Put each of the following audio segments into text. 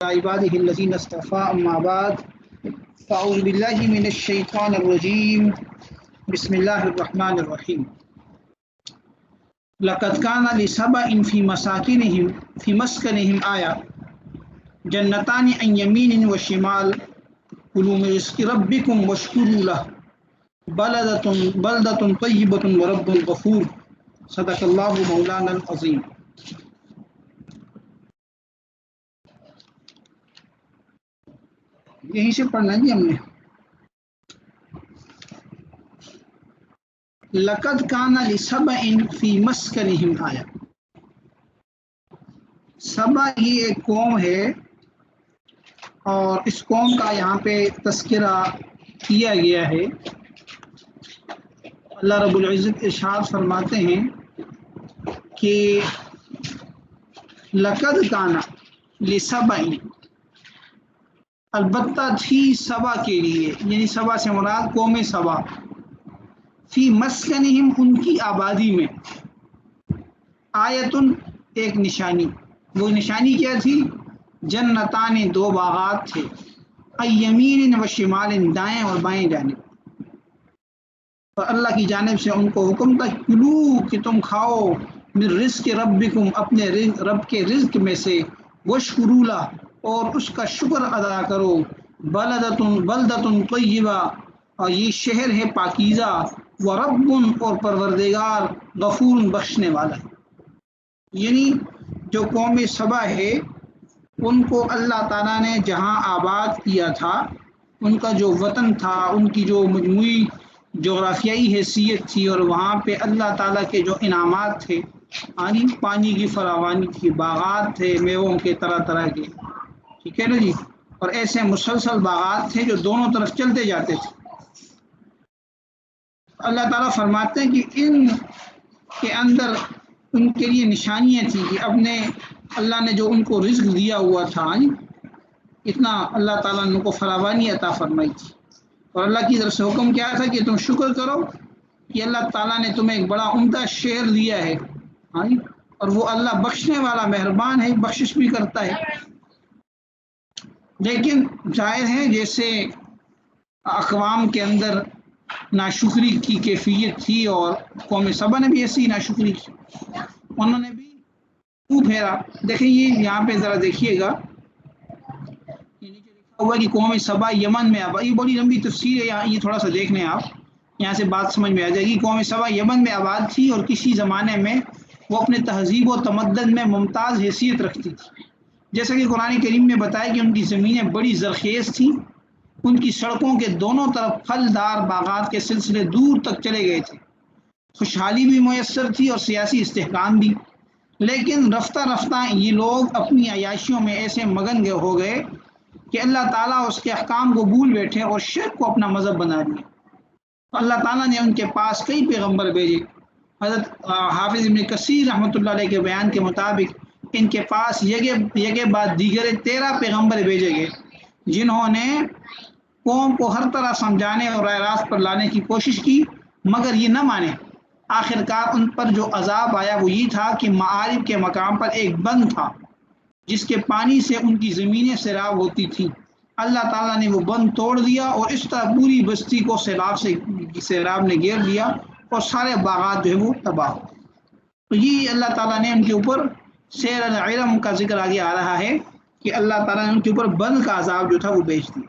عباده الذين اصطفى أما بعد فأعوذ بالله من الشيطان الرجيم بسم الله الرحمن الرحيم لقد كان لسبأ في مسكنهم آية جنتان عن يمين وشمال كلوا من رزق ربكم واشكروا له بلدة طيبة ورب غفور صدق الله مولانا العظيم۔ یہیں سے پڑھنا جی ہم نے لقد کان لسبأ فی مسکنہم آیا۔ سبا ہی ایک قوم ہے اور اس قوم کا یہاں پہ تذکرہ کیا گیا ہے۔ اللہ رب العزت ارشاد فرماتے ہیں کہ لقد کان لسبأ، البتہ تھی سبا کے لیے، یعنی سبا سے مراد قوم سبا، فی مسکنہم ان کی آبادی میں، آیتن ایک نشانی۔ وہ نشانی کیا تھی؟ جنتان دو باغات تھے، یمین و شمال دائیں اور بائیں جانب۔ اور اللہ کی جانب سے ان کو حکم تھا کلو کہ تم کھاؤ من رزق ربکم، اپنے رب کے رزق میں سے، واشکروا لہ اور اس کا شکر ادا کرو، بلدۃ طیبہ اور یہ شہر ہے پاکیزہ، ورب اور پروردگار غفور بخشنے والا ہے۔ یعنی جو قوم سبا ہے ان کو اللہ تعالیٰ نے جہاں آباد کیا تھا، ان کا جو وطن تھا، ان کی جو مجموعی جغرافیائی حیثیت تھی، اور وہاں پہ اللہ تعالیٰ کے جو انعامات تھے، یعنی پانی کی فراوانی تھی، باغات تھے میووں کے طرح طرح کے، ٹھیک ہے نا جی، اور ایسے مسلسل باغات تھے جو دونوں طرف چلتے جاتے تھے۔ اللہ تعالیٰ فرماتے ہیں کہ ان کے اندر ان کے لیے نشانیاں تھیں کہ اپنے اللہ نے جو ان کو رزق دیا ہوا تھا، اتنا اللہ تعالیٰ نے ان کو فراوانی عطا فرمائی تھی، اور اللہ کی طرف سے حکم کیا تھا کہ تم شکر کرو کہ اللہ تعالیٰ نے تمہیں ایک بڑا عمدہ شہر دیا ہے، اور وہ اللہ بخشنے والا مہربان ہے، بخشش بھی کرتا ہے۔ لیکن ظاہر ہے جیسے اقوام کے اندر ناشکری کی کیفیت تھی، اور قوم سبا نے بھی ایسی ناشکری کی، انہوں نے بھی منہ پھیرا۔ دیکھیں یہ یہاں پہ ذرا دیکھیے گا، نیچے لکھا ہوا کہ قوم سبا یمن میں آباد، یہ بڑی لمبی تفسیر ہے، یہ تھوڑا سا دیکھ لیں آپ، یہاں سے بات سمجھ میں آ جائے گی۔ قوم سبا یمن میں آباد تھی اور کسی زمانے میں وہ اپنے تہذیب و تمدن میں ممتاز حیثیت رکھتی تھی۔ جیسا کہ قرآن کریم میں بتایا کہ ان کی زمینیں بڑی زرخیز تھیں، ان کی سڑکوں کے دونوں طرف پھلدار باغات کے سلسلے دور تک چلے گئے تھے، خوشحالی بھی میسر تھی اور سیاسی استحکام بھی۔ لیکن رفتہ رفتہ یہ لوگ اپنی عیاشیوں میں ایسے مگن ہو گئے کہ اللہ تعالیٰ اس کے احکام کو بھول بیٹھے اور شرک کو اپنا مذہب بنا لیا۔ اللہ تعالیٰ نے ان کے پاس کئی پیغمبر بھیجے۔ حضرت حافظ ابن کثیر رحمۃ اللہ علیہ کے بیان کے مطابق ان کے پاس یکے بعد دیگر 13 پیغمبر بھیجے گئے، جنہوں نے قوم کو ہر طرح سمجھانے اور راہ راست پر لانے کی کوشش کی، مگر یہ نہ مانے۔ آخرکار ان پر جو عذاب آیا وہ یہ تھا کہ معارف کے مقام پر ایک بند تھا جس کے پانی سے ان کی زمینیں سیراب ہوتی تھیں۔ اللہ تعالیٰ نے وہ بند توڑ دیا اور اس طرح پوری بستی کو سیلاب نے گھیر لیا اور سارے باغات جو ہے وہ تباہ ہو۔ تو یہ اللہ تعالیٰ نے ان کے اوپر سیل العرم کا ذکر آگے آ رہا ہے کہ اللہ تعالیٰ نے ان کے اوپر بند کا عذاب جو تھا وہ بھیج دیا۔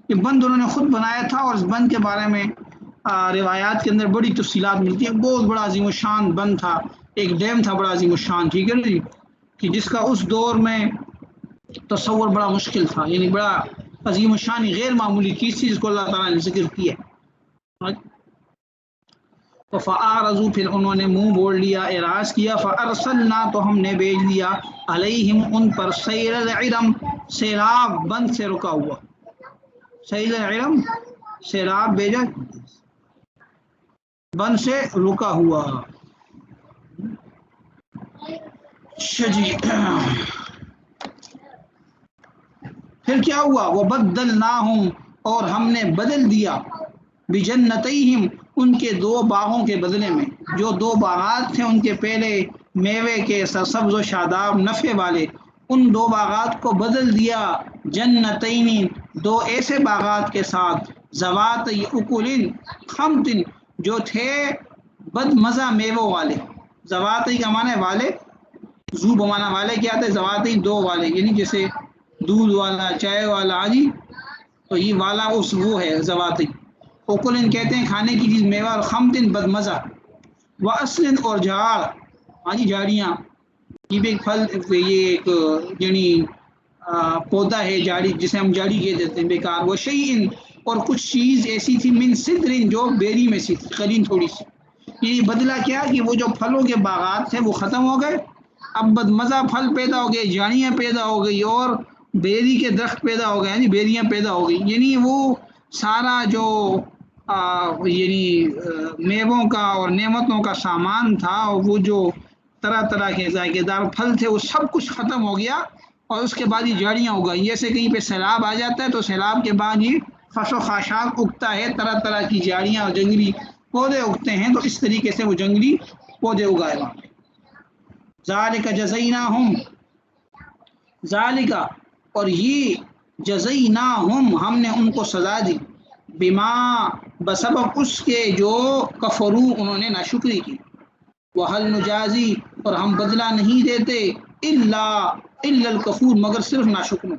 یہ بند انہوں نے خود بنایا تھا، اور اس بند کے بارے میں روایات کے اندر بڑی تفصیلات ملتی ہیں۔ بہت بڑا عظیم الشان بند تھا، ایک ڈیم تھا بڑا عظیم الشان، ٹھیک ہے نا جی، کہ جس کا اس دور میں تصور بڑا مشکل تھا، یعنی بڑا عظیم الشان غیر معمولی چیز تھی جس کو اللہ تعالیٰ نے ذکر کیا۔ فَأَعْرَضُوا، پھر انہوں نے منہ موڑ لیا، اعراض کیا، فَأَرْسَلْنَا، تو ہم نے بھیج دیا، عَلَيْهِمْ ان پر، سیل العرم، سیلاب بند سے رکا ہوا، سیل العرم سیلاب بھیجا بند سے رکا ہوا۔ جی پھر کیا ہوا؟ وَبَدَّلْنَاهُمْ، اور ہم نے بدل دیا، بِجَنَّتَيْهِمْ، ان کے دو باغوں کے بدلے میں۔ جو دو باغات تھے ان کے پہلے میوے کے سرسبز و شاداب نفع والے، ان دو باغات کو بدل دیا جنتین دو ایسے باغات کے ساتھ ذوات اکل خمط جو تھے بد مزہ میووں والے. ذواتی کا معنی ہے والے، زو بمانا والے کیا آتا ہے، ذواتی دو والے، یعنی جیسے دودھ والا، چائے والا، ہاں جی، تو یہ والا اس وہ ہے ذواتی. اوکلن کہتے ہیں کھانے کی چیز، میوہ، اور خمطن بد مزہ، و اصلن اور جھاڑ، ہاں جی جھاڑیاں، یہ بھی ایک پھل، یہ ایک یعنی پودا ہے جاڑی جسے ہم جاڑی کہہ دیتے ہیں بیکار. وہ شیئن اور کچھ چیز ایسی تھی من سدرن جو بیری میں سی تھی، قلین تھوڑی سی. یہ بدلا کیا کہ وہ جو پھلوں کے باغات تھے وہ ختم ہو گئے، اب بد مزہ پھل پیدا ہو گئے، جھاڑیاں پیدا ہو گئی اور بیری کے درخت پیدا ہو گئے، یعنی بیریاں پیدا ہو گئی. یعنی وہ سارا جو یعنی میووں کا اور نعمتوں کا سامان تھا، وہ جو طرح طرح کے ذائقے دار پھل تھے، وہ سب کچھ ختم ہو گیا، اور اس کے بعد یہ جھاڑیاں اگائیں. جیسے کہیں پہ سیلاب آ جاتا ہے تو سیلاب کے بعد یہ خس و خاشاک اگتا ہے، طرح طرح کی جھاڑیاں اور جنگلی پودے اگتے ہیں، تو اس طریقے سے وہ جنگلی پودے اگائے وہاں پہ. ذالک جزیناہم، ذالک اور یہ جزیناہم ہم نے ان کو سزا دی، بما بسبب اس کے جو کفرو انہوں نے ناشکری کی. وحل نجازی اور ہم بدلہ نہیں دیتے الا الکفور مگر صرف ناشکروں،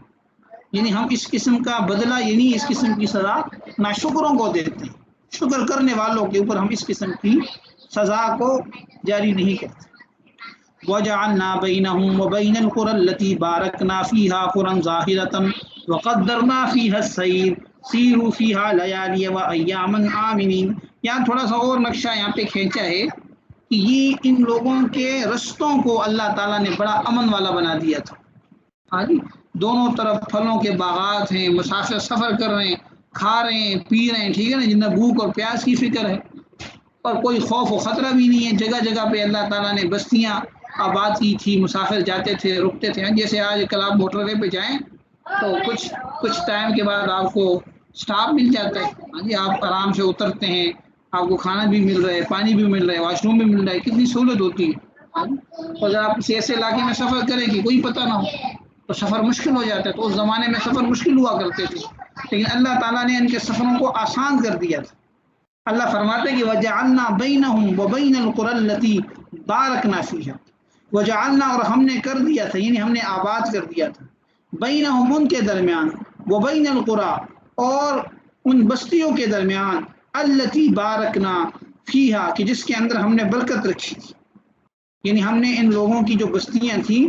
یعنی ہم اس قسم کا بدلہ یعنی اس قسم کی سزا ناشکروں کو دیتے ہیں، شکر کرنے والوں کے اوپر ہم اس قسم کی سزا کو جاری نہیں کرتے. وجعلنا بینہم وبین القری التی بارکنا فیہا قرى ظاہرة وقدرنا فیہا السیر سیروا فیہا لیالی وایاما آمنین. یہاں تھوڑا سا اور نقشہ یہاں پہ کھینچا ہے کہ یہ ان لوگوں کے رستوں کو اللہ تعالیٰ نے بڑا امن والا بنا دیا تھا. ہاں جی، دونوں طرف پھلوں کے باغات ہیں، مسافر سفر کر رہے ہیں، کھا رہے ہیں، پی رہے ہیں، ٹھیک ہے نا، جنہیں بھوک اور پیاس کی فکر ہے، اور کوئی خوف و خطرہ بھی نہیں ہے. جگہ جگہ پہ اللہ تعالیٰ نے بستیاں آباد کی تھی، مسافر جاتے تھے، رکتے تھے. جیسے آج کل آپ موٹر وے پہ جائیں تو کچھ ٹائم کے بعد آپ کو سٹاپ مل جاتا ہے، ہاں جی، آپ آرام سے اترتے ہیں، آپ کو کھانا بھی مل رہا ہے، پانی بھی مل رہا ہے، واش روم بھی مل رہا ہے، کتنی سہولت ہوتی ہے. اور اگر آپ کسی ایسے علاقے میں سفر کریں کہ کوئی پتہ نہ ہو تو سفر مشکل ہو جاتا ہے. تو اس زمانے میں سفر مشکل ہوا کرتے تھے، لیکن اللہ تعالیٰ نے ان کے سفروں کو آسان کر دیا تھا. اللہ فرماتے ہیں کہ وجعلنا بینہم وبین القری التی بارکنا فیہا، وجعلنا اور ہم نے کر دیا تھا، یعنی ہم نے آباد کر دیا تھا، بینہم ان کے درمیان، وبین القری اور ان بستیوں کے درمیان، التی بارکنا فیہا کہ جس کے اندر ہم نے برکت رکھی تھی. یعنی ہم نے ان لوگوں کی جو بستیاں تھیں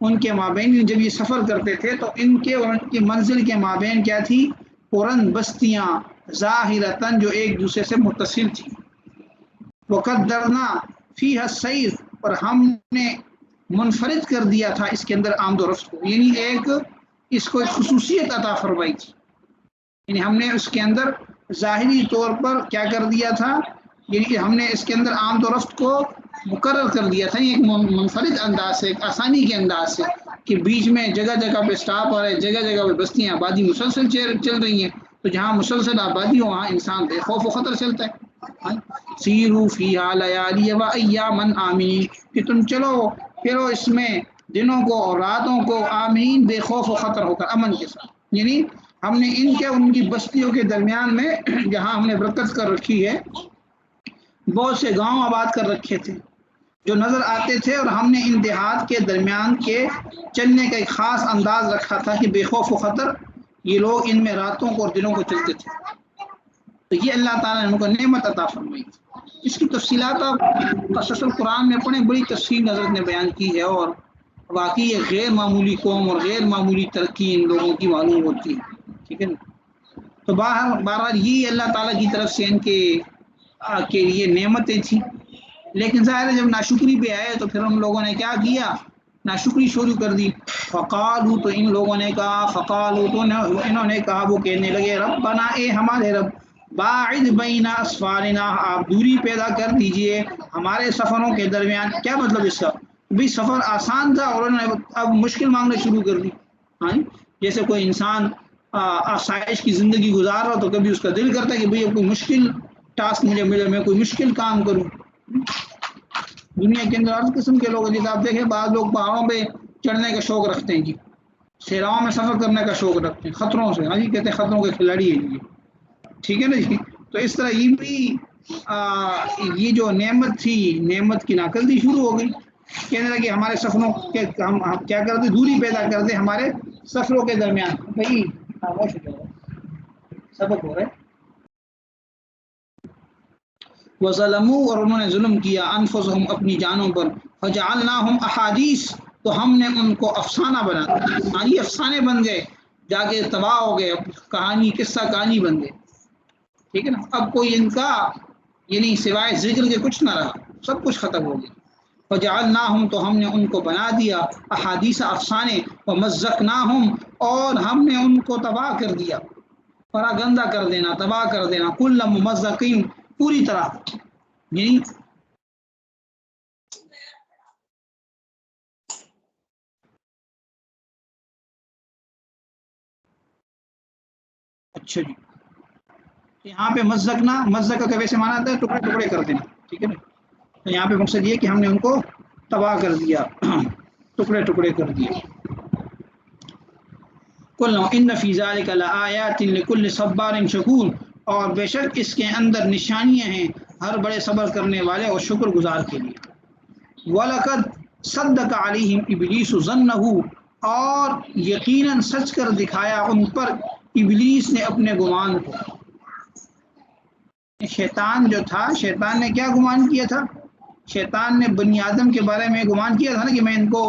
ان کے مابین جب یہ سفر کرتے تھے تو ان کے اور ان کی منزل کے مابین کیا تھی، قرن بستیاں، ظاہرتاً جو ایک دوسرے سے متصل تھی. وقدرنا فیہا السیر اور ہم نے منفرد کر دیا تھا اس کے اندر آمد و رفت کو، یعنی اس کو ایک خصوصیت عطا فرمائی تھی. یعنی ہم نے اس کے اندر ظاہری طور پر کیا کر دیا تھا، یعنی کہ ہم نے اس کے اندر آمد و رفت کو مقرر کر دیا تھا، ایک منفرد انداز سے، ایک آسانی کے انداز سے، کہ بیچ میں جگہ جگہ پہ سٹاپ آ رہے، جگہ جگہ پہ بستیاں، آبادی مسلسل چل رہی ہیں. تو جہاں مسلسل آبادی ہو وہاں انسان بے خوف و خطر چلتا ہے. سیروا فیہا لیالی وایاما آمنین کہ تم چلو پھرو اس میں دنوں کو اور راتوں کو، آمین بے خوف و خطر ہو کر، امن کے ساتھ. یعنی ہم نے ان کی بستیوں کے درمیان میں جہاں ہم نے برکت کر رکھی ہے، بہت سے گاؤں آباد کر رکھے تھے جو نظر آتے تھے، اور ہم نے ان دیہات کے درمیان کے چلنے کا ایک خاص انداز رکھا تھا کہ بے خوف و خطر یہ لوگ ان میں راتوں کو اور دنوں کو چلتے تھے. تو یہ اللہ تعالیٰ نے ان کو نعمت عطا فرمائی. اس کی تفصیلات آپ قصص القرآن میں پڑھیں، بڑی تفصیل حضرت نے بیان کی ہے، اور واقعی ایک غیر معمولی قوم اور غیر معمولی ترقی ان لوگوں کی معلوم ہوتی ہے. ٹھیک ہے نا. تو بہرحال یہ اللہ تعالیٰ کی طرف سے ان کے لیے نعمتیں تھیں. لیکن ظاہر ہے جب ناشکری پہ آئے تو پھر ان لوگوں نے کیا کیا، ناشکری شروع کر دی. فقالو تو ان لوگوں نے کہا، فقالو تو انہوں نے کہا، وہ کہنے لگے، ربنا اے ہمارے رب، باعد بین اسفارنا آپ دوری پیدا کر دیجئے ہمارے سفروں کے درمیان. کیا مطلب اس کا، بھی سفر آسان تھا اور انہوں نے اب مشکل مانگنا شروع کر دی. ہاں جیسے کوئی انسان آسائش کی زندگی گزار رہا تو کبھی اس کا دل کرتا ہے کہ بھئی اب کوئی مشکل ٹاسک مجھے ملے، میں کوئی مشکل کام کروں. دنیا کے اندر ہر قسم کے لوگ، جیسے آپ دیکھیں بعض لوگ پہاڑوں پہ چڑھنے کا شوق رکھتے ہیں جی، صحراؤں میں سفر کرنے کا شوق رکھتے ہیں خطروں سے، ہاں جی کہتے ہیں خطروں کے کھلاڑی ہیں جی، ٹھیک ہے نا جی. تو اس طرح یہ بھی یہ جو نعمت تھی، نعمت کی ناقدری شروع ہو گئی. کہنے لگے ہمارے سفروں کے ہم کیا کرتے، دوری پیدا کرتے ہمارے سفروں کے درمیان. بھائی خاموش ہو جاؤ، سبق ہو رہا ہے. وظلموا، اور انہوں نے ظلم کیا، انفسہم اپنی جانوں پر، فجعلناہم احادیث، تو ہم نے ان کو افسانہ بنا دیا. ہاں یہ افسانے بن گئے، جا کے تباہ ہو گئے، کہانی قصہ کہانی بن گئے. ٹھیک ہے نا. اب کوئی ان کا یعنی سوائے ذکر کے کچھ نہ رہا، سب کچھ ختم ہو گیا. فجعلناہم، تو ہم نے ان کو بنا دیا احادیث افسانے، ومزقناہم، اور ہم نے ان کو تباہ کر دیا، پراگندہ کر دینا، تباہ کر دینا. کل ممزقین، پوری طرح، یعنی اچھا جی یہاں پہ مزقنا، مزق کا ویسے مانا ہے ٹکڑے ٹکڑے کر دینا. ٹھیک ہے نا. تو یہاں پہ مقصد یہ کہ ہم نے ان کو تباہ کر دیا، ٹکڑے ٹکڑے کر دیے. قل ان فی ذلک لآیات لکل صبار شکور، اور بے شک اس کے اندر نشانیاں ہیں ہر بڑے صبر کرنے والے اور شکر گزار کے لیے. وَلَقَدْ صَدَّقَ عَلَيْهِمْ إِبْلِيسُ ظَنَّهُ، اور یقیناً سچ کر دکھایا ان پر ابلیس نے اپنے گمان کو. شیطان جو تھا، شیطان نے کیا گمان کیا تھا؟ شیطان نے بنی آدم کے بارے میں گمان کیا تھا نا کہ میں ان کو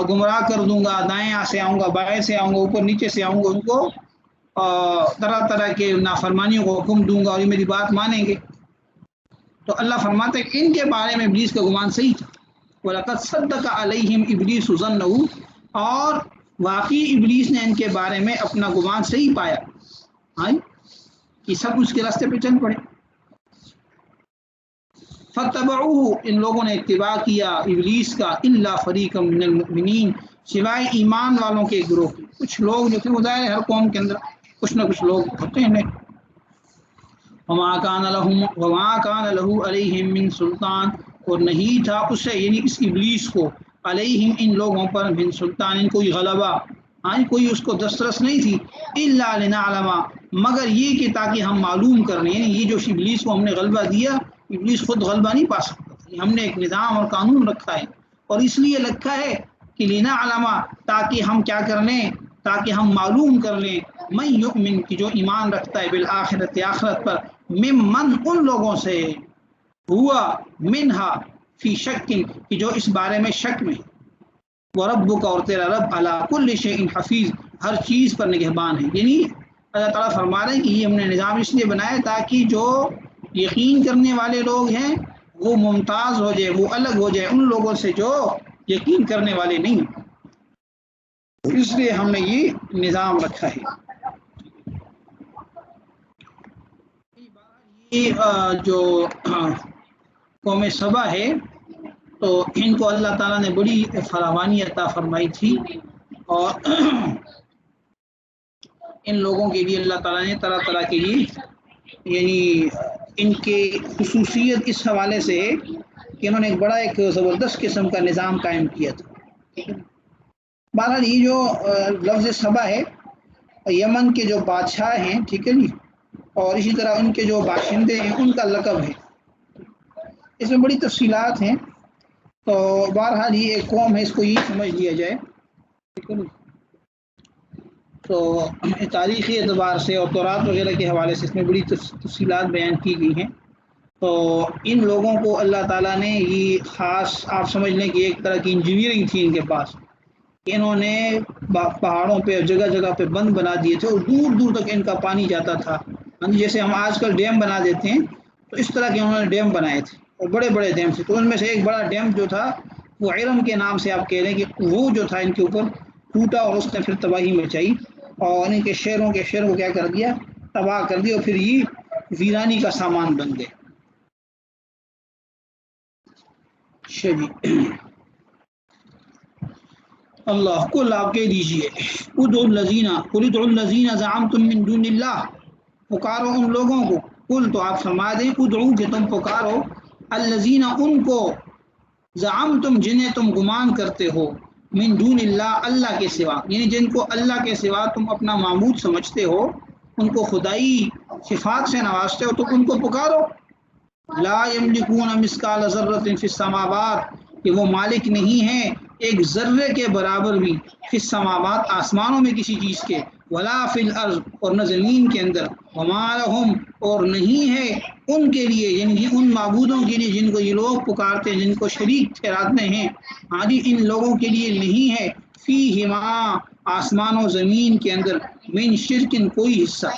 گمراہ کر دوں گا، دائیں سے آؤں گا، بائیں سے آؤں گا، اوپر نیچے سے آؤں گا، ان کو طرح طرح کے نافرمانیوں کو حکم دوں گا اور یہ میری بات مانیں گے. تو اللہ فرماتے ہیں کہ ان کے بارے میں ابلیس کا گمان صحیح تھا. وَلَقَدْ صَدَّقَ عَلَيْهِمْ إِبْلِيسُ ظَنَّهُ، اور واقعی ابلیس نے ان کے بارے میں اپنا گمان صحیح پایا. ہاں کہ سب اس کے راستے پہ چل پڑے. فَاتَّبَعُوهُ، ان لوگوں نے اتباع کیا ابلیس کا، إِلَّا فَرِيقًا مِّنَ الْمُؤْمِنِينَ، سوائے ایمان والوں کے گروہ کے. کچھ لوگ جو تھے، وہ ظاہر ہے ہر قوم کے اندر کچھ نہ کچھ لوگ ہوتے ہیں. وَمَا كَانَ لَهُ عَلَيْهِم مِّن سُلْطَان، اور نہیں تھا اسے یعنی اس ابلیس کو، علیہم ان لوگوں پر، من سلطان کوئی غلبہ، ہاں کوئی اس کو دسترس نہیں تھی. الا لنعلم، مگر یہ کہ تاکہ ہم معلوم کرنے، یعنی یہ جو ابلیس کو ہم نے غلبہ دیا، ابلیس خود غلبہ نہیں پا سکتا. ہم نے ایک نظام اور قانون رکھا ہے، اور اس لیے رکھا ہے کہ لنعلم، تاکہ ہم کیا کر لیں، تاکہ ہم معلوم کر لیں، من یؤمن، کی جو ایمان رکھتا ہے، بالآخرت، آخرت پر، ممن ان لوگوں سے، ہوا منہا فی شک، کی جو اس بارے میں شک میں. وَرَبُّكَ، اور تیرا رب، علی کل شیء حفیظ، ہر چیز پر نگہبان ہے. یعنی اللہ تعالیٰ فرما رہے ہیں کہ یہ ہم نے نظام اس لیے بنایا تاکہ جو یقین کرنے والے لوگ ہیں وہ ممتاز ہو جائے، وہ الگ ہو جائے ان لوگوں سے جو یقین کرنے والے نہیں. اس لیے ہم نے یہ نظام رکھا ہے. یہ جو قوم سبا ہے، تو ان کو اللہ تعالیٰ نے بڑی فراوانی عطا فرمائی تھی، اور ان لوگوں کے لیے اللہ تعالیٰ نے طرح طرح کے لیے، یعنی ان کے خصوصیت اس حوالے سے کہ انہوں نے ایک بڑا ایک زبردست قسم کا نظام قائم کیا تھا. بہرحال یہ جو لفظ سبا ہے، یمن کے جو بادشاہ ہیں، ٹھیک ہے جی، اور اسی طرح ان کے جو باشندے ہیں ان کا لقب ہے. اس میں بڑی تفصیلات ہیں، تو بہرحال یہ ایک قوم ہے، اس کو یہ سمجھ لیا جائے. ٹھیک ہے، تو تاریخی اعتبار سے اور تورات وغیرہ کے حوالے سے اس میں بڑی تفصیلات بیان کی گئی ہیں. تو ان لوگوں کو اللہ تعالیٰ نے یہ خاص، آپ سمجھ لیں کہ ایک طرح کی انجینئرنگ تھی ان کے پاس. انہوں نے پہاڑوں پہ جگہ جگہ پہ بند بنا دیے تھے، اور دور دور تک ان کا پانی جاتا تھا. جیسے ہم آج کل ڈیم بنا دیتے ہیں، تو اس طرح کے انہوں نے ڈیم بنائے تھے، اور بڑے بڑے ڈیم تھے. تو ان میں سے ایک بڑا ڈیم جو تھا وہ ارم کے نام سے آپ کہہ رہے ہیں کہ وہ جو تھا ان کے اوپر ٹوٹا، اور اس نے پھر تباہی مچائی، اور ان کے شہروں کو کیا کر دیا، تباہ کر دیا، اور پھر یہ ویرانی کا سامان بن گئے. اللہ کل آپ کہہ دیجئے، ادعوا الذین زعمتم من دون اللہ، پکارو ان لوگوں کو، کل تو آپ فرما دیں، ادعو کہ تم پکارو، الذین ان کو، زعمتم جنہیں تم گمان کرتے ہو، من دون اللہ، اللہ کے سوا، یعنی جن کو اللہ کے سوا تم اپنا معبود سمجھتے ہو، ان کو خدائی صفات سے نوازتے ہو، تو ان کو پکارو۔ لا یملکون مثقال ذرۃ فی السماوات، کہ وہ مالک نہیں ہیں ایک ذرے کے برابر بھی، فی السماوات آسمانوں میں کسی چیز کے، ولا فی الارض اور نہ زمین کے اندر، وما لہم اور نہیں ہے ان کے لیے، یعنی ان معبودوں کے لیے جن کو یہ لوگ پکارتے ہیں، جن کو شریک ٹھہراتے ہیں، ہاں جی، ان لوگوں کے لیے نہیں ہے فیہما آسمان و زمین کے اندر، من شرکن کوئی حصہ۔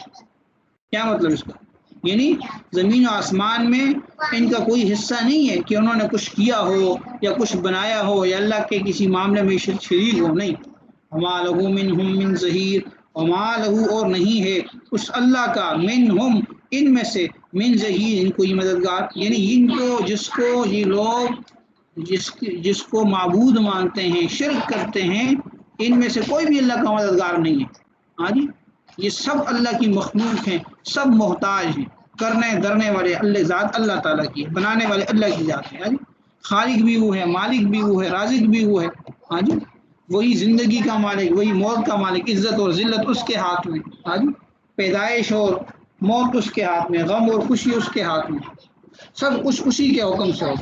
کیا مطلب اس کا؟ یعنی زمین و آسمان میں ان کا کوئی حصہ نہیں ہے کہ انہوں نے کچھ کیا ہو یا کچھ بنایا ہو یا اللہ کے کسی معاملے میں شریک ہو، نہیں۔ وما لہو منہم من ظہیر، وما لہو اور نہیں ہے اس اللہ کا، منہم ان میں سے، من ظہیر ان کوئی مددگار، یعنی ان کو جس کو یہ لوگ جس کو معبود مانتے ہیں، شرک کرتے ہیں، ان میں سے کوئی بھی اللہ کا مددگار نہیں ہے۔ ہاں جی، یہ سب اللہ کی مخلوق ہیں، سب محتاج ہیں، کرنے دھرنے والے اللہ ذات اللہ تعالیٰ کی ہے، بنانے والے اللہ کی ذات ہے۔ ہاں جی، خالق بھی وہ ہے، مالک بھی وہ ہے، رازق بھی وہ ہے۔ ہاں جی، وہی زندگی کا مالک، وہی موت کا مالک، عزت اور ذلت اس کے ہاتھ میں۔ ہاں جی، پیدائش اور موت اس کے ہاتھ میں، غم اور خوشی اس کے ہاتھ میں، سب کچھ اسی کے حکم سے ہو۔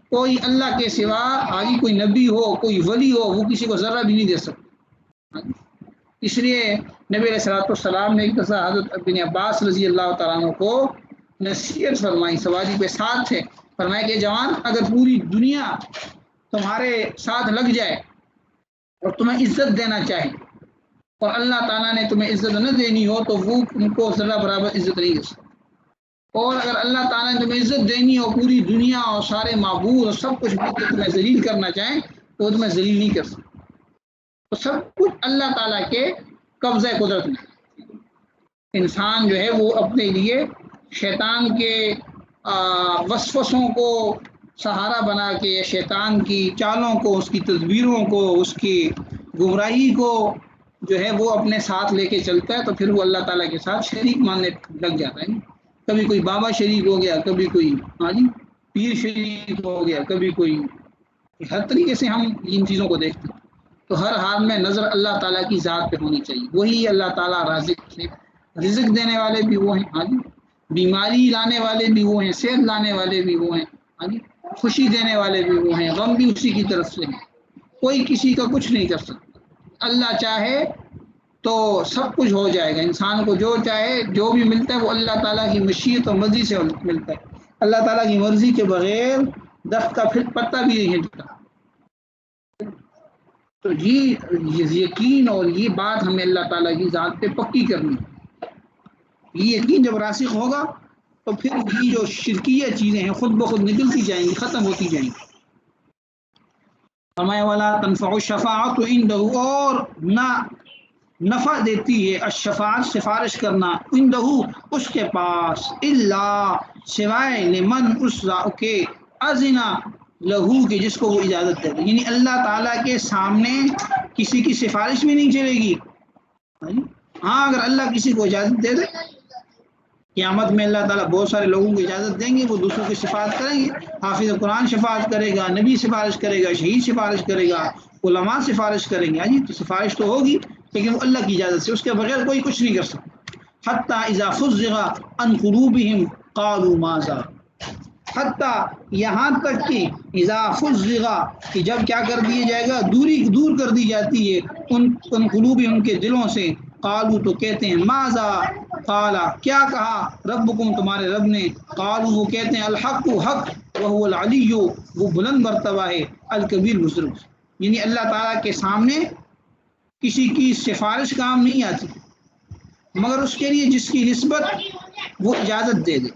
کوئی اللہ کے سوا، ہاں جی، کوئی نبی ہو، کوئی ولی ہو، وہ کسی کو ذرہ بھی نہیں دے سکتا۔ اس لیے نبی علیہ السلام نے ایک دفعہ حضرت ابن عباس رضی اللہ تعالیٰ عنہ کو نصیحت فرمائی، سواری پہ ساتھ تھے، فرمایا کہ جوان، اگر پوری دنیا تمہارے ساتھ لگ جائے اور تمہیں عزت دینا چاہے اور اللہ تعالیٰ نے تمہیں عزت نہ دینی ہو، تو وہ ان کو ذرہ برابر عزت نہیں دے سکتے، اور اگر اللہ تعالیٰ نے تمہیں عزت دینی ہو، پوری دنیا اور سارے معبود اور سب کچھ مل کے تمہیں ذلیل کرنا چاہیں تو وہ تمہیں ذلیل نہیں کر سکتے۔ تو سب کچھ اللہ تعالیٰ کے قبضہ قدرت میں، انسان جو ہے وہ اپنے لیے شیطان کے وسوسوں کو سہارا بنا کے، شیطان کی چالوں کو، اس کی تدبیروں کو، اس کی گمراہی کو جو ہے وہ اپنے ساتھ لے کے چلتا ہے، تو پھر وہ اللہ تعالیٰ کے ساتھ شریک ماننے لگ جاتا ہے۔ کبھی کوئی بابا شریک ہو گیا، کبھی کوئی ہاں جی پیر شریک ہو گیا، کبھی کوئی، ہر طریقے سے ہم ان چیزوں کو دیکھتے ہیں۔ تو ہر حال میں نظر اللہ تعالیٰ کی ذات پہ ہونی چاہیے، وہی اللہ تعالیٰ رازق ہے، رزق دینے والے بھی وہ ہیں، ہاں جی، بیماری لانے والے بھی وہ ہیں، صحت لانے والے بھی وہ ہیں، ہاں جی، خوشی دینے والے بھی وہ ہیں، غم بھی اسی کی طرف سے ہے، کوئی کسی کا کچھ نہیں کر سکتا۔ اللہ چاہے تو سب کچھ ہو جائے گا، انسان کو جو چاہے جو بھی ملتا ہے وہ اللہ تعالیٰ کی مشیت اور مرضی سے ملتا ہے، اللہ تعالیٰ کی مرضی کے بغیر درخت کا پھر پتا بھی نہیں ہلتا۔ تو یہ یقین اور یہ بات ہمیں اللہ تعالیٰ کی ذات پہ پکی کرنی ہے۔ یہ یقین جب راسخ ہوگا تو پھر یہ جو شرکیہ چیزیں ہیں خود بخود نکلتی جائیں گی، ختم ہوتی جائیں گی۔ فرمایا والا تنفع الشفاعت عنده، اور نہ نفع دیتی ہے الشفاعت سفارش کرنا، عنده اس کے پاس، الا سوائے لمن اس کے اذنا لہو کے جس کو وہ اجازت دے دے، یعنی اللہ تعالیٰ کے سامنے کسی کی سفارش بھی نہیں چلے گی۔ ہاں اگر اللہ کسی کو اجازت دے دے، قیامت میں اللہ تعالیٰ بہت سارے لوگوں کو اجازت دیں گے، وہ دوسروں کی شفاعت کریں گے، حافظ قرآن شفاعت کرے گا، نبی سفارش کرے گا، شہید سفارش کرے گا، علماء سفارش کریں گے، ہاں جی، تو سفارش تو ہوگی لیکن وہ اللہ کی اجازت سے، اس کے بغیر کوئی کچھ نہیں کر سکتا۔ حتی اذا فزغ عن قلوبہم قالوا ماذا، حتیٰ یہاں تک کہ اذا فزغ کہ جب کیا کر دیا جائے گا، دور کر دی جاتی ہے ان قلوبہم کے دلوں سے، قالوا تو کہتے ہیں، ماذا قالا کیا کہا، ربکم تمہارے رب نے، قالوا وہ کہتے ہیں، الحق حق، وہو العلی وہ بلند مرتبہ ہے، الکبیر بزرگ، یعنی اللہ تعالیٰ کے سامنے کسی کی سفارش کام نہیں آتی مگر اس کے لیے جس کی نسبت وہ اجازت دے دے۔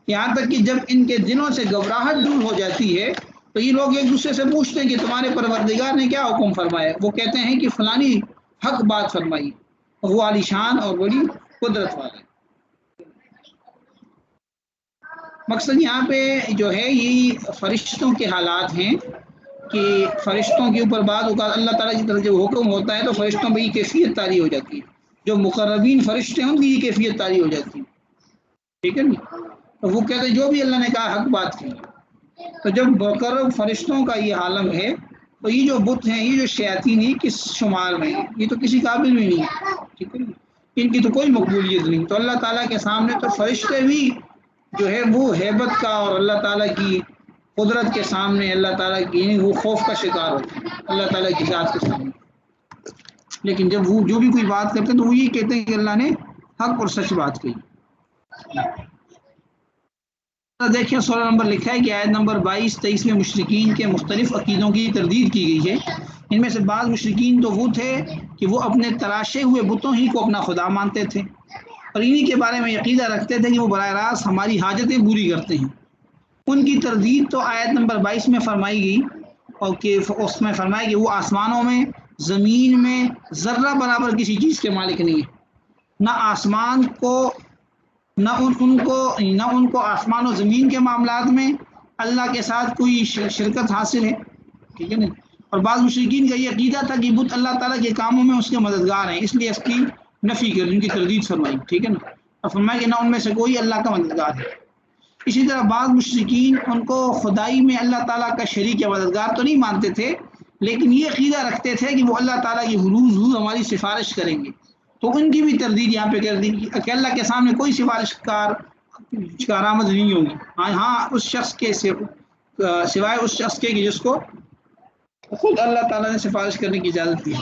یہاں تک کہ جب ان کے دلوں سے گھبراہٹ دور ہو جاتی ہے تو یہ لوگ ایک دوسرے سے پوچھتے ہیں کہ تمہارے پروردگار نے کیا حکم فرمایا، وہ کہتے ہیں کہ فلانی حق بات فرمائی، وہ عالی شان اور بڑی قدرت والا ہے۔ مقصد یہاں پہ جو ہے یہ فرشتوں کے حالات ہیں کہ فرشتوں کے اوپر بعض اوقات اللہ تعالیٰ کی طرف جب حکم ہوتا ہے تو فرشتوں پہ یہ کیفیت طاری ہو جاتی ہے، جو مقربین فرشتے ہیں ان کی یہ کیفیت طاری ہو جاتی ہے، ٹھیک ہے نا، تو وہ کہتے ہیں جو بھی اللہ نے کہا حق بات کی۔ تو جب مقرب فرشتوں کا یہ عالم ہے تو یہ جو بت ہیں، یہ جو شیاطین ہیں، کس شمار میں ہیں؟ یہ تو کسی قابل بھی نہیں ہے، ٹھیک ہے، ان کی تو کوئی مقبولیت نہیں۔ تو اللہ تعالیٰ کے سامنے تو فرشتے بھی جو ہے وہ ہیبت کا اور اللہ تعالیٰ کی قدرت کے سامنے، اللہ تعالیٰ کی وہ خوف کا شکار ہوتے ہیں اللہ تعالیٰ کی ذات کے سامنے۔ لیکن جب وہ جو بھی کوئی بات کرتے ہیں تو وہ یہ کہتے ہیں کہ اللہ نے حق اور سچ بات کہی۔ دیکھیں سورہ نمبر لکھا ہے کہ آیت نمبر 22-23 میں مشرکین کے مختلف عقیدوں کی تردید کی گئی ہے۔ ان میں سے بعض مشرکین تو وہ تھے کہ وہ اپنے تراشے ہوئے بتوں ہی کو اپنا خدا مانتے تھے اور انہی کے بارے میں عقیدہ رکھتے تھے کہ وہ براہ راست ہماری حاجتیں پوری کرتے ہیں۔ ان کی تردید تو آیت نمبر 22 میں فرمائی گئی، اور کہ اس میں فرمایا کہ وہ آسمانوں میں، زمین میں ذرہ برابر کسی چیز کے مالک نہیں ہے، نہ آسمان کو نہ ان کو آسمان و زمین کے معاملات میں اللہ کے ساتھ کوئی شرکت حاصل ہے، ٹھیک ہے نا۔ اور بعض مشرکین کا یہ عقیدہ تھا کہ بت اللہ تعالیٰ کے کاموں میں اس کے مددگار ہیں، اس لیے اس کی نفی کر، ان کی تردید فرمائی، ٹھیک ہے نا، اور فرمایا کہ نہ ان میں سے کوئی اللہ کا مددگار ہے۔ اسی طرح بعض مشرکین ان کو خدائی میں اللہ تعالیٰ کا شریک یا مددگار تو نہیں مانتے تھے، لیکن یہ عقیدہ رکھتے تھے کہ وہ اللہ تعالیٰ کی حضور ہماری سفارش کریں گے۔ تو ان کی بھی تردید یہاں پہ کر دی کہ اللہ کے سامنے کوئی سفارش کارآمد نہیں ہوگی، ہاں اس شخص کے سوائے اس شخص کے کہ جس کو خود اللہ تعالیٰ نے سفارش کرنے کی اجازت دی۔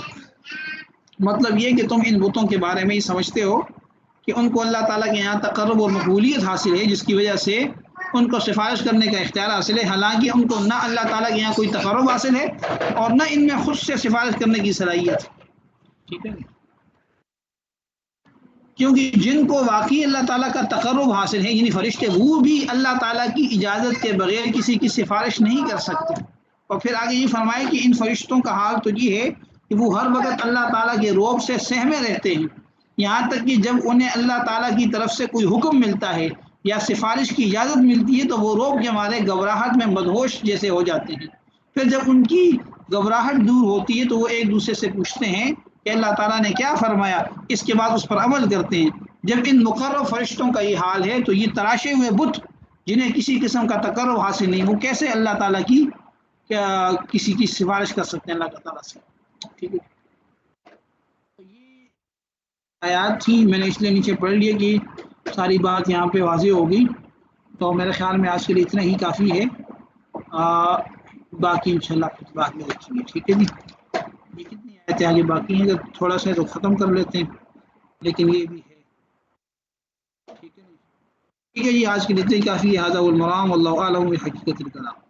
مطلب یہ کہ تم ان بتوں کے بارے میں یہ سمجھتے ہو کہ ان کو اللہ تعالیٰ کے یہاں تقرب اور مقبولیت حاصل ہے، جس کی وجہ سے ان کو سفارش کرنے کا اختیار حاصل ہے، حالانکہ ان کو نہ اللہ تعالیٰ کے یہاں کوئی تقرب حاصل ہے اور نہ ان میں خود سے سفارش کرنے کی صلاحیت ہے، ٹھیک ہے، کیونکہ جن کو واقعی اللہ تعالیٰ کا تقرب حاصل ہے یعنی فرشتے، وہ بھی اللہ تعالیٰ کی اجازت کے بغیر کسی کی سفارش نہیں کر سکتے۔ اور پھر آگے یہ فرمائے کہ ان فرشتوں کا حال تو یہ ہے کہ وہ ہر وقت اللہ تعالیٰ کے رعب سے سہمے رہتے ہیں، یہاں تک کہ جب انہیں اللہ تعالیٰ کی طرف سے کوئی حکم ملتا ہے یا سفارش کی اجازت ملتی ہے تو وہ رعب کے مارے گھبراہٹ میں مدہوش جیسے ہو جاتے ہیں۔ پھر جب ان کی گھبراہٹ دور ہوتی ہے تو وہ ایک دوسرے سے پوچھتے ہیں کہ اللہ تعالیٰ نے کیا فرمایا، اس کے بعد اس پر عمل کرتے ہیں۔ جب ان مقرر فرشتوں کا یہ حال ہے تو یہ تراشے ہوئے بت جنہیں کسی قسم کا تقرب حاصل نہیں، وہ کیسے اللہ تعالیٰ کی کسی کی سفارش کر سکتے ہیں اللہ تعالیٰ سے، ٹھیک ہے۔ یہ آیات تھی، میں نے اس لیے نیچے پڑھ لیا کہ ساری بات یہاں پہ واضح ہوگی۔ تو میرے خیال میں آج کے لیے اتنا ہی کافی ہے، باقی انشاءاللہ کچھ بعد میں دیکھیں گے، ٹھیک ہے جی۔ یہ کتنی آیتیں آگے باقی ہیں، اگر تھوڑا سا تو ختم کر لیتے ہیں، لیکن یہ بھی ہے، ٹھیک ہے جی۔ آج کے لیے اتنا ہی کافی ہے، ھذا والمرام واللہ اعلم بحقیقت الکلام۔